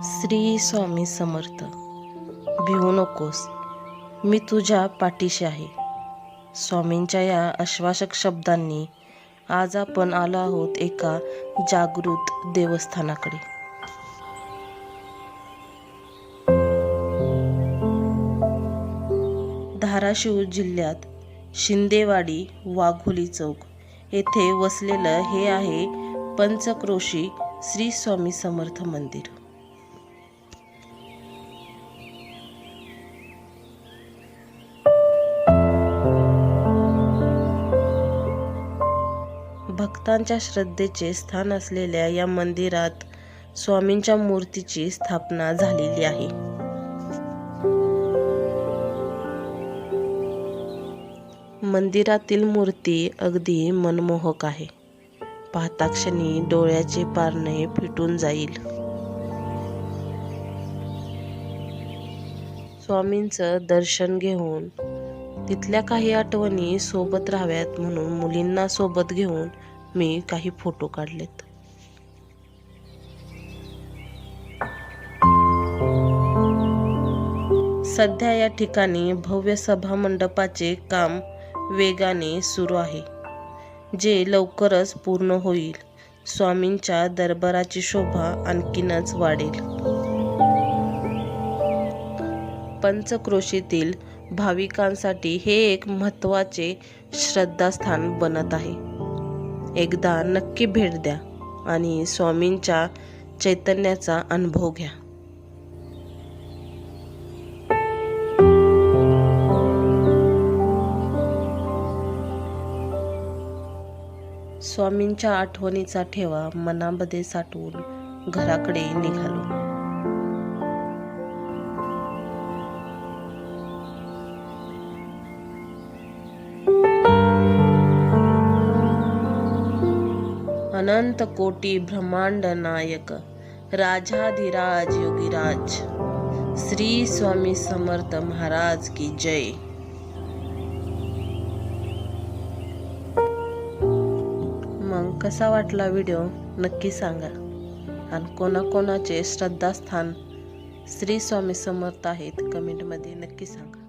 श्री स्वामी समर्थ. भिवू नकोस, मी तुझ्या पाठीशी आहे. स्वामींच्या या आश्वासक शब्दांनी आज आपण आलो आहोत एका जागृत देवस्थानाकडे. धाराशिव जिल्ह्यात शिंदेवाडी वाघोली चौक येथे वसलेलं हे आहे पंचक्रोशी श्री स्वामी समर्थ मंदिर. भक्तांच्या श्रद्धेचे स्थान असलेल्या या मंदिरात स्वामींच्या मूर्तीची स्थापना झालेली आहे. मंदिरातील मूर्ती अगदी मनमोहक आहे. पाहता क्षणी डोळ्याचे पारणे फिटून जाईल. स्वामींचं दर्शन घेऊन तिथल्या काही आठवणी सोबत राहाव्यात म्हणून मुलींना सोबत घेऊन मी काही फोटो काढलेत. सध्या या ठिकाणी भव्य सभा मंडपाचे काम वेगाने सुरू आहे, जे लवकरच पूर्ण होईल. स्वामींच्या दरबाराची शोभा आणखीनच वाढेल. पंचक्रोशीतील भाविकांसाठी हे एक महत्त्वाचे श्रद्धास्थान बनत आहे. एकदा नक्की भेट द्या आणि स्वामींच्या चैतन्याचा अनुभव घ्या. स्वामींच्या आठवणीचा ठेवा मनामध्ये साठवून घराकडे निघालो. अनंत कोटी ब्रह्मांड नायक राजाधिराज योगीराज श्री स्वामी समर्थ महाराज की जय. मग कसा वाटला व्हिडिओ नक्की सांगा. आणि कोणाकोणाचे श्रद्धास्थान श्री स्वामी समर्थ आहेत कमेंटमध्ये नक्की सांगा.